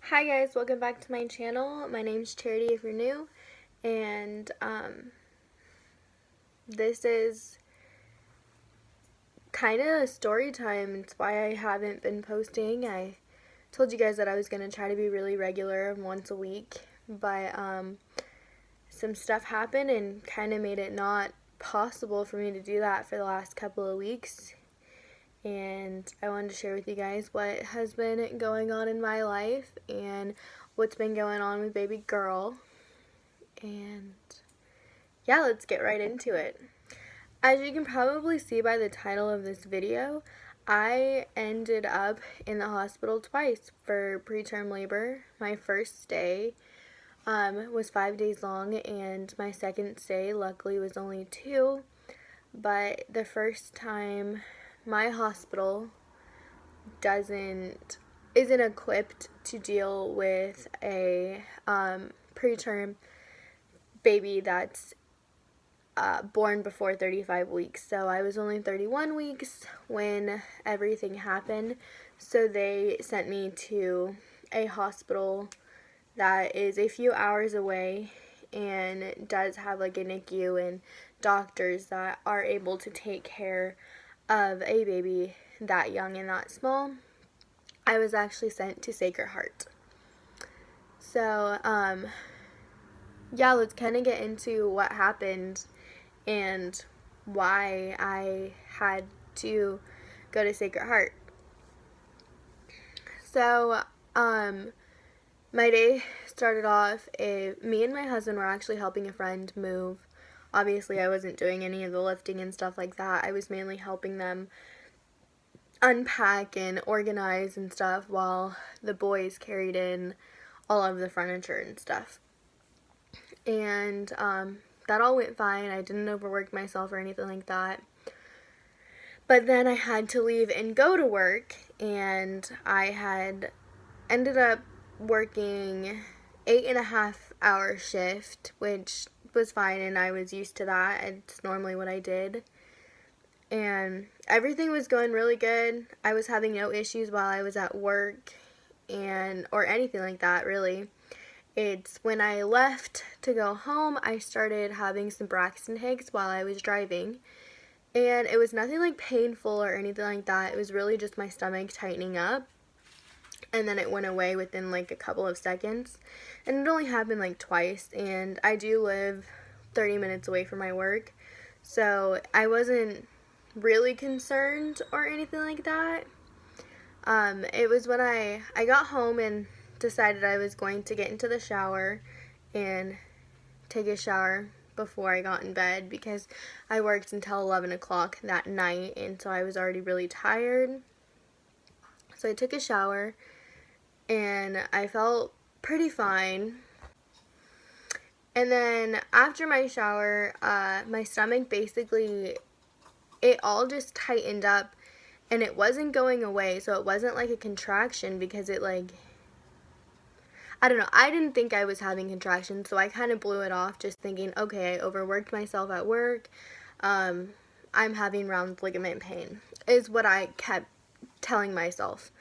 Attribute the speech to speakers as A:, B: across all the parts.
A: Hi guys, welcome back to my channel. My name's Charity if you're new, and this is kind of a story time. It's why I haven't been posting. I told you guys that I was going to try to be really regular once a week, but some stuff happened and kind of made it not possible for me to do that for the last couple of weeks. And I wanted to share with you guys what has been going on in my life and what's been going on with baby girl. And yeah, let's get right into it. As you can probably see by the title of this video, I ended up in the hospital twice for preterm labor. My first stay was 5 days long, and my second stay luckily was only 2. But the first time, my hospital isn't equipped to deal with a preterm baby that's born before 35 weeks. So I was only 31 weeks when everything happened. So they sent me to a hospital that is a few hours away and does have like a NICU and doctors that are able to take care of a baby that young and that small. I was actually sent to Sacred Heart. So, yeah, let's kind of get into what happened and why I had to go to Sacred Heart. So, my day started off, me and my husband were actually helping a friend move. Obviously, I wasn't doing any of the lifting and stuff like that. I was mainly helping them unpack and organize and stuff while the boys carried in all of the furniture and stuff. And that all went fine. I didn't overwork myself or anything like that. But then I had to leave and go to work, and I had ended up working 8.5-hour shift, which was fine, and I was used to that. It's normally what I did. And everything was going really good. I was having no issues while I was at work or anything like that, really. It's when I left to go home, I started having some Braxton Hicks while I was driving. And it was nothing like painful or anything like that. It was really just my stomach tightening up. And then it went away within like a couple of seconds. And it only happened like twice. And I do live 30 minutes away from my work. So I wasn't really concerned or anything like that. It was when I got home and decided I was going to get into the shower and take a shower before I got in bed because I worked until 11 o'clock that night, and so I was already really tired. So I took a shower and I felt pretty fine. And then after my shower, my stomach basically, it all just tightened up and it wasn't going away. So it wasn't like a contraction because it like, I don't know, I didn't think I was having contractions, so I kind of blew it off just thinking, okay, I overworked myself at work, I'm having round ligament pain, is what I kept telling myself,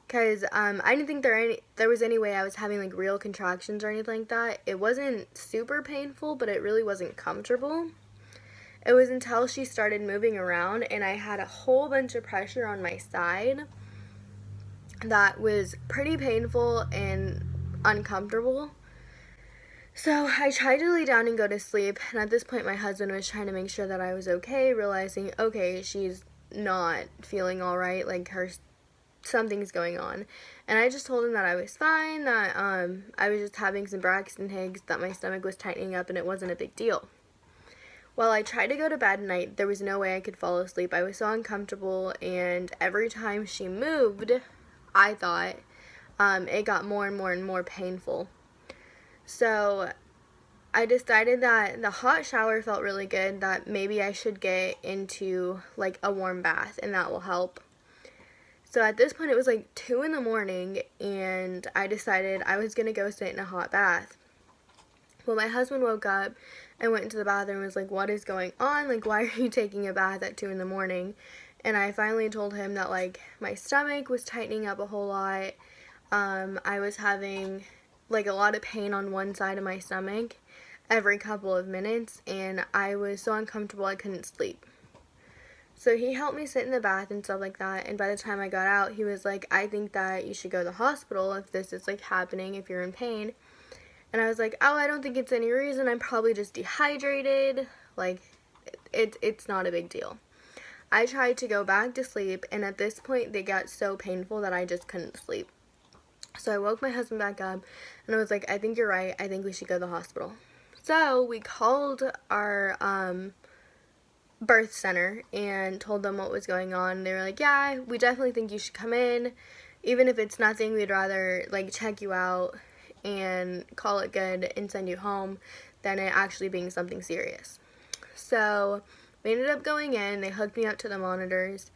A: because I didn't think there was any way I was having like real contractions or anything like that. It wasn't super painful, but it really wasn't comfortable. It was until she started moving around and I had a whole bunch of pressure on my side that was pretty painful and uncomfortable. So I tried to lay down and go to sleep, and at this point my husband was trying to make sure that I was okay, realizing, okay, she's not feeling alright, like something's going on. And I just told him that I was fine, that I was just having some Braxton Hicks, that my stomach was tightening up and it wasn't a big deal. Well, I tried to go to bed at night. There was no way I could fall asleep. I was so uncomfortable, and every time she moved, I thought, it got more and more and more painful. So I decided that the hot shower felt really good, that maybe I should get into like a warm bath and that will help. So at this point it was like 2 in the morning and I decided I was going to go sit in a hot bath. Well, my husband woke up and went into the bathroom and was like, what is going on? Like, why are you taking a bath at 2 in the morning? And I finally told him that like my stomach was tightening up a whole lot. I was having like a lot of pain on one side of my stomach every couple of minutes, and I was so uncomfortable I couldn't sleep. So he helped me sit in the bath and stuff like that, and by the time I got out, he was like, I think that you should go to the hospital if this is like happening, if you're in pain. And I was like, oh, I don't think it's any reason, I'm probably just dehydrated, like, it's not a big deal. I tried to go back to sleep, and at this point, they got so painful that I just couldn't sleep. So I woke my husband back up, and I was like, I think you're right, I think we should go to the hospital. So we called our birth center and told them what was going on. They were like, yeah, we definitely think you should come in. Even if it's nothing, we'd rather like check you out and call it good and send you home than it actually being something serious. So we ended up going in. They hooked me up to the monitors,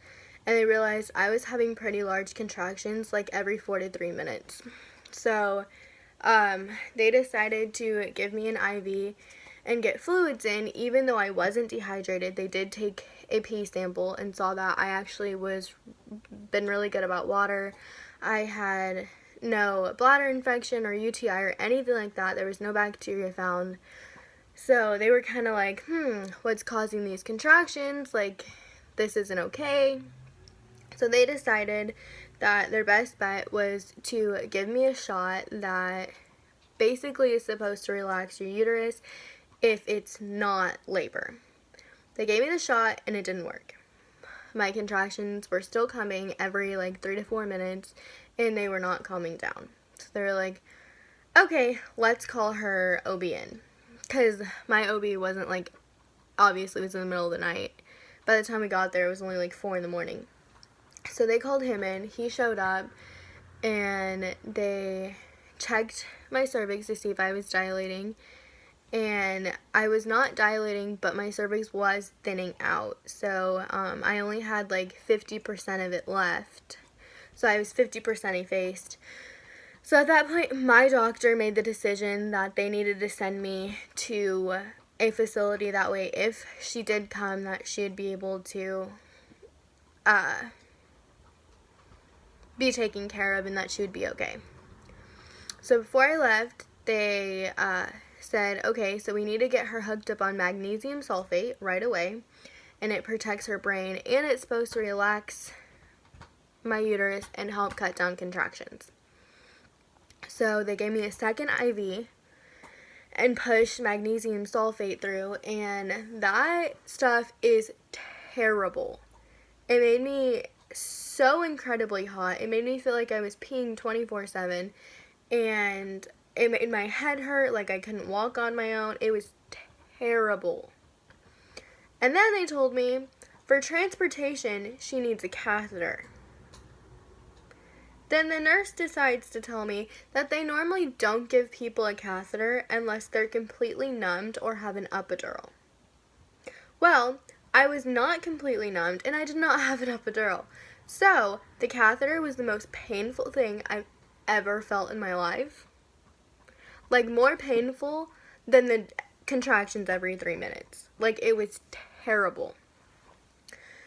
A: and they realized I was having pretty large contractions like every 4 to 3 minutes. So they decided to give me an IV and get fluids in. Even though I wasn't dehydrated, they did take a pee sample and saw that I actually been really good about water. I had no bladder infection or UTI or anything like that. There was no bacteria found. So they were kind of like, what's causing these contractions? Like, this isn't okay. So they decided that their best bet was to give me a shot that basically is supposed to relax your uterus if it's not labor. They gave me the shot and it didn't work. My contractions were still coming every like 3 to 4 minutes, and they were not calming down. So they were like, okay, let's call her OB in. Because my OB wasn't like, obviously it was in the middle of the night. By the time we got there, it was only like 4 in the morning. So they called him in. He showed up, and they checked my cervix to see if I was dilating. And I was not dilating, but my cervix was thinning out. So I only had like 50% of it left. So I was 50% effaced. So at that point, my doctor made the decision that they needed to send me to a facility. That way, if she did come, that she'd be able to be taken care of and that she would be okay. So before I left, they said, okay, so we need to get her hooked up on magnesium sulfate right away, and it protects her brain, and it's supposed to relax my uterus and help cut down contractions. So they gave me a second IV and pushed magnesium sulfate through, and that stuff is terrible. It made me so incredibly hot. It made me feel like I was peeing 24/7, and it made my head hurt, like I couldn't walk on my own. It was terrible. And then they told me for transportation, she needs a catheter. Then the nurse decides to tell me that they normally don't give people a catheter unless they're completely numbed or have an epidural. Well, I was not completely numbed, and I did not have an epidural. So, the catheter was the most painful thing I've ever felt in my life. Like, more painful than the contractions every 3 minutes. Like, it was terrible.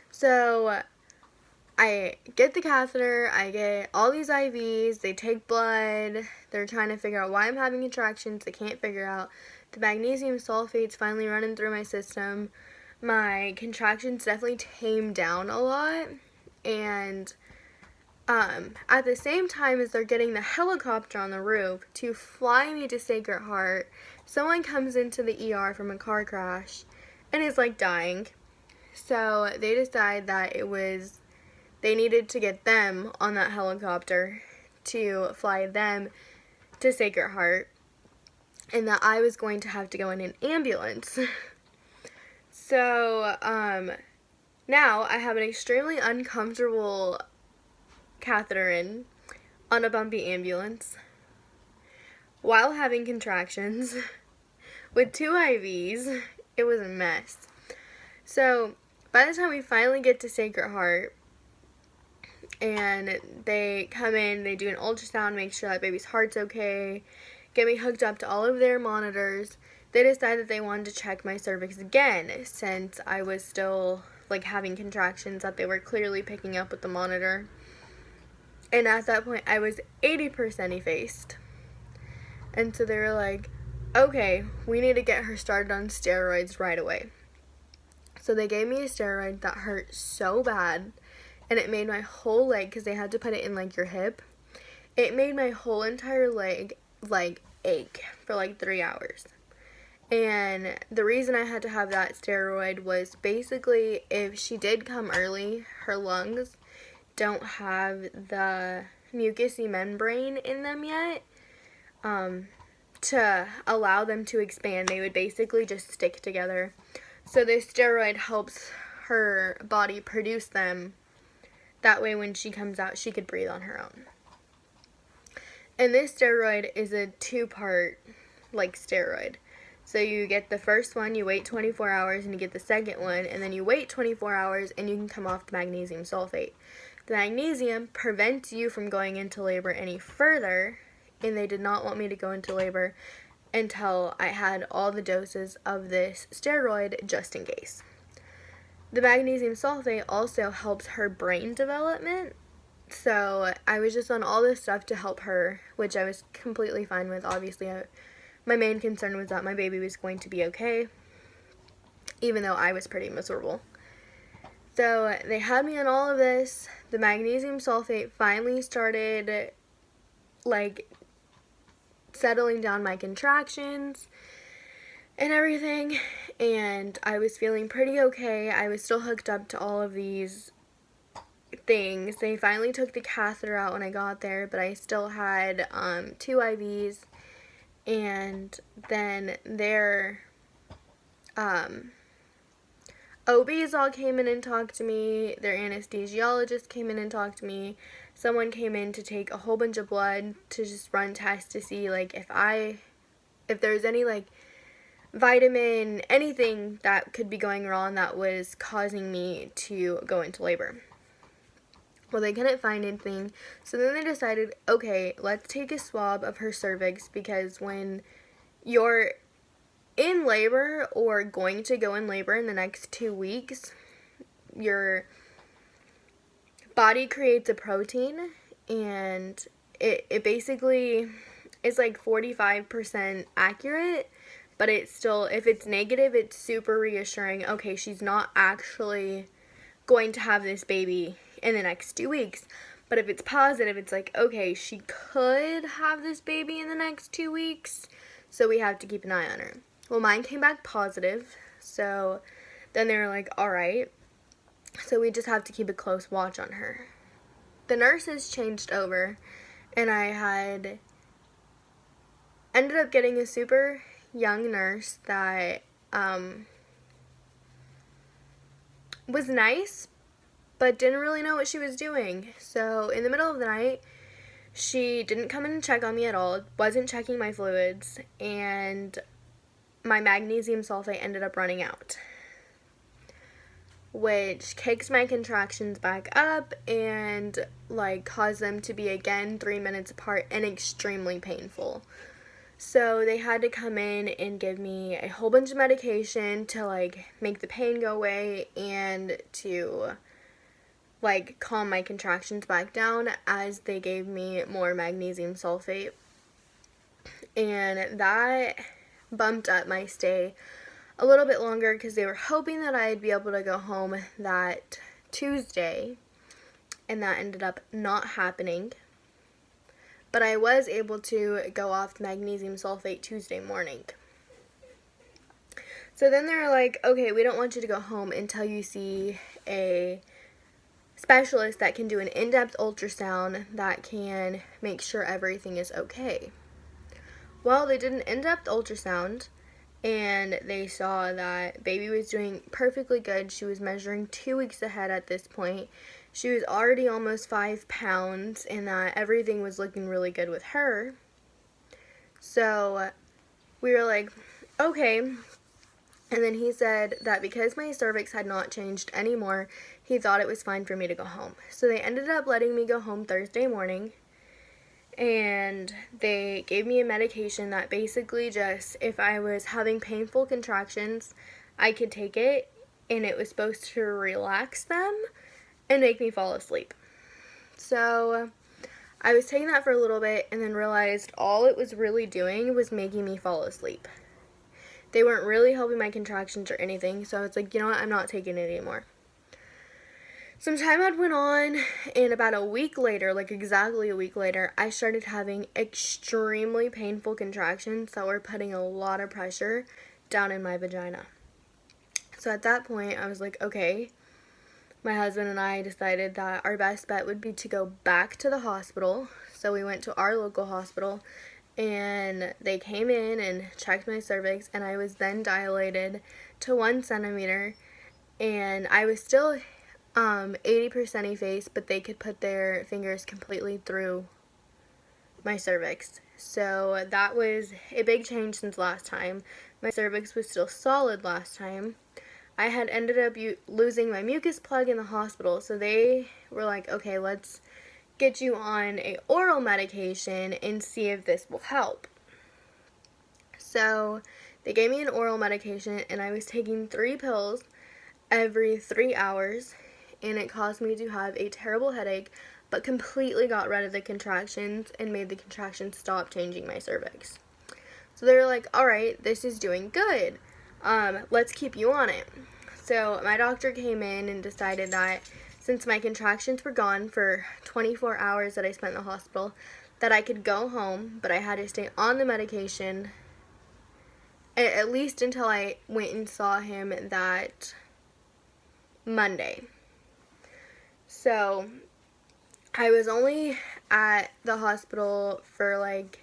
A: So, I get the catheter, I get all these IVs, they take blood, they're trying to figure out why I'm having contractions, they can't figure out. The magnesium sulfate's finally running through my system. My contractions definitely tamed down a lot, and at the same time as they're getting the helicopter on the roof to fly me to Sacred Heart, someone comes into the ER from a car crash and is like dying. So they decide that they needed to get them on that helicopter to fly them to Sacred Heart, and that I was going to have to go in an ambulance. So, now I have an extremely uncomfortable catheter in on a bumpy ambulance while having contractions with 2 IVs. It was a mess. So, by the time we finally get to Sacred Heart, and they come in, they do an ultrasound, make sure that baby's heart's okay, get me hooked up to all of their monitors. They decided that they wanted to check my cervix again, since I was still like having contractions that they were clearly picking up with the monitor. And at that point, I was 80% effaced. And so they were like, okay, we need to get her started on steroids right away. So they gave me a steroid that hurt so bad, and it made my whole leg, because they had to put it in like your hip, it made my whole entire leg like ache for like 3 hours. And the reason I had to have that steroid was basically if she did come early, her lungs don't have the mucousy membrane in them yet to allow them to expand. They would basically just stick together. So this steroid helps her body produce them. That way when she comes out, she could breathe on her own. And this steroid is a 2-part like steroid. So you get the first one, you wait 24 hours, and you get the second one, and then you wait 24 hours, and you can come off the magnesium sulfate. The magnesium prevents you from going into labor any further, and they did not want me to go into labor until I had all the doses of this steroid just in case. The magnesium sulfate also helps her brain development, so I was just on all this stuff to help her, which I was completely fine with. Obviously, my main concern was that my baby was going to be okay, even though I was pretty miserable. So they had me on all of this. The magnesium sulfate finally started like settling down my contractions and everything, and I was feeling pretty okay. I was still hooked up to all of these things. They finally took the catheter out when I got there, but I still had 2 IVs, and then their OBs all came in and talked to me. Their anesthesiologist came in and talked to me. Someone came in to take a whole bunch of blood to just run tests to see like if there's any like vitamin, anything that could be going wrong that was causing me to go into labor. Well, they couldn't find anything, so then they decided, okay, let's take a swab of her cervix, because when you're in labor or going to go in labor in the next 2 weeks, your body creates a protein, and it basically is like 45% accurate, but it's still, if it's negative, it's super reassuring. Okay, she's not actually going to have this baby in the next 2 weeks. But if it's positive, it's like, okay, she could have this baby in the next 2 weeks, so we have to keep an eye on her. Well, mine came back positive, so then they were like, all right, so we just have to keep a close watch on her. The nurses changed over, and I had ended up getting a super young nurse that was nice, but didn't really know what she was doing. So in the middle of the night, she didn't come in and check on me at all, wasn't checking my fluids, and my magnesium sulfate ended up running out, which kicked my contractions back up and like caused them to be again 3 minutes apart and extremely painful. So they had to come in and give me a whole bunch of medication to like make the pain go away and to like calm my contractions back down, as they gave me more magnesium sulfate. And that bumped up my stay a little bit longer, because they were hoping that I'd be able to go home that Tuesday, and that ended up not happening. But I was able to go off magnesium sulfate Tuesday morning. So then they were like, okay, we don't want you to go home until you see a specialist that can do an in-depth ultrasound that can make sure everything is okay. Well, they did an in-depth ultrasound, and they saw that baby was doing perfectly good. She was measuring 2 weeks ahead at this point. She was already almost 5 pounds, and that everything was looking really good with her. So we were like, okay. And then he said that because my cervix had not changed anymore, he thought it was fine for me to go home. So they ended up letting me go home Thursday morning. And they gave me a medication that basically just, if I was having painful contractions, I could take it, and it was supposed to relax them and make me fall asleep. So I was taking that for a little bit and then realized all it was really doing was making me fall asleep. They weren't really helping my contractions or anything, so I was like, you know what, I'm not taking it anymore. Some time had went on, and about a week later, like exactly a week later, I started having extremely painful contractions that were putting a lot of pressure down in my vagina. So at that point, I was like, okay, my husband and I decided that our best bet would be to go back to the hospital. So we went to our local hospital, and they came in and checked my cervix, and I was then dilated to 1 centimeter, and I was still 80% efface, but they could put their fingers completely through my cervix. So that was a big change since last time. My cervix was still solid last time. I had ended up losing my mucus plug in the hospital, so they were like, okay, let's get you on a oral medication and see if this will help. So they gave me an oral medication, and I was taking 3 pills every 3 hours, and it caused me to have a terrible headache, but completely got rid of the contractions and made the contractions stop changing my cervix. So they were like, all right, this is doing good. Let's keep you on it. So my doctor came in and decided that since my contractions were gone for 24 hours that I spent in the hospital, that I could go home, but I had to stay on the medication at least until I went and saw him that Monday. So I was only at the hospital for like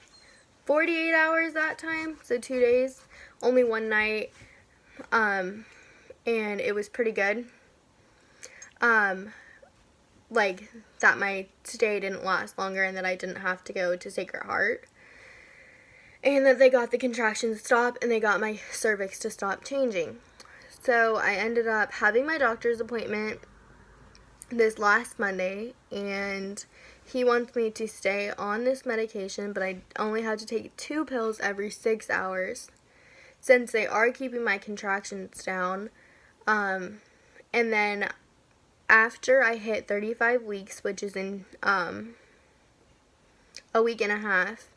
A: 48 hours that time, so 2 days, only one night, and it was pretty good. Like that my stay didn't last longer and that I didn't have to go to Sacred Heart. And that they got the contractions to stop and they got my cervix to stop changing. So I ended up having my doctor's appointment this last Monday, and he wants me to stay on this medication, but I only have to take 2 pills every 6 hours since they are keeping my contractions down. And then after I hit 35 weeks, which is in a week and a half,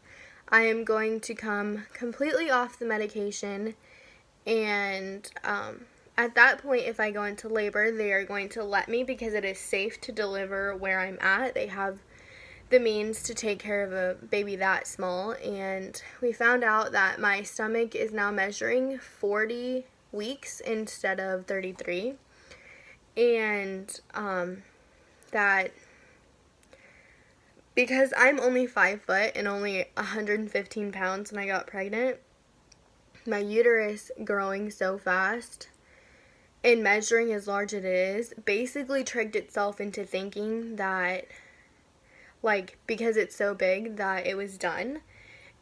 A: I am going to come completely off the medication, and at that point, if I go into labor, they are going to let me because it is safe to deliver where I'm at. They have the means to take care of a baby that small, and we found out that my stomach is now measuring 40 weeks instead of 33, and that because I'm only 5 foot and only 115 pounds when I got pregnant, my uterus growing so fast and measuring as large as it is basically tricked itself into thinking that, like, because it's so big that it was done,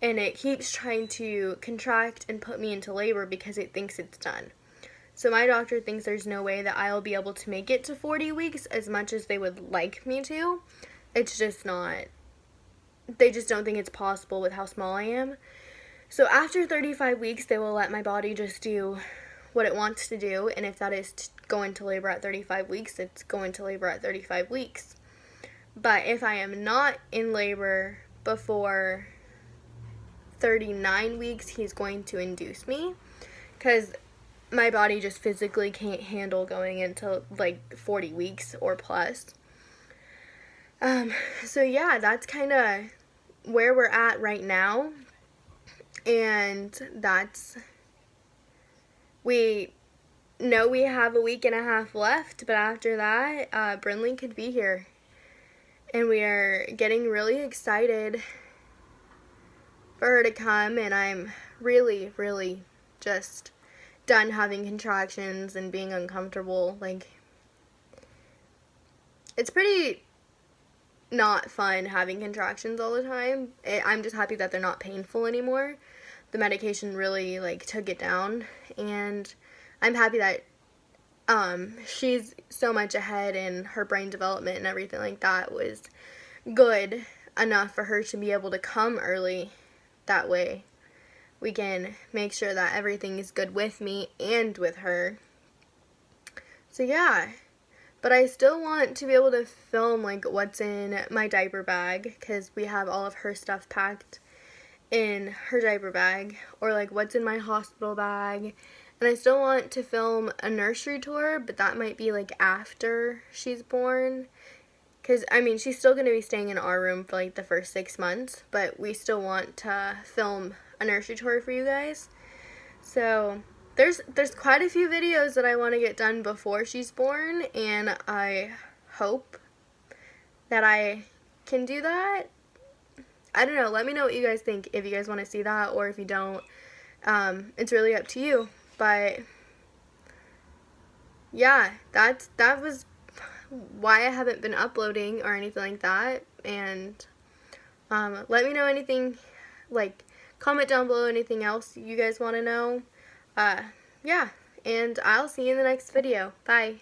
A: and it keeps trying to contract and put me into labor because it thinks it's done. So my doctor thinks there's no way that I'll be able to make it to 40 weeks as much as they would like me to. It's just not, they just don't think it's possible with how small I am. So after 35 weeks, they will let my body just do what it wants to do, and if that is to go into labor at 35 weeks, it's going to labor at 35 weeks. But if I am not in labor before 39 weeks, he's going to induce me, because my body just physically can't handle going into like 40 weeks or plus. So yeah, that's kind of where we're at right now, and that's, we know we have a week and a half left, but after that, Brinley could be here, and we are getting really excited for her to come, and I'm really, really just done having contractions and being uncomfortable. Like, it's pretty not fun having contractions all the time. I'm just happy that they're not painful anymore. The medication really, like, took it down, and I'm happy that she's so much ahead in her brain development and everything like that was good enough for her to be able to come early. That way we can make sure that everything is good with me and with her. So yeah, But I still want to be able to film like what's in my diaper bag, because we have all of her stuff packed in her diaper bag, or like what's in my hospital bag. And I still want to film a nursery tour, but that might be like after she's born, because I mean she's still going to be staying in our room for like the first 6 months, but we still want to film a nursery tour for you guys. So there's quite a few videos that I want to get done before she's born, and I hope that I can do that. I don't know, let me know what you guys think, if you guys want to see that, or if you don't. It's really up to you. But yeah, that was why I haven't been uploading or anything like that. And let me know anything, like comment down below anything else you guys want to know. Yeah, and I'll see you in the next video. Bye.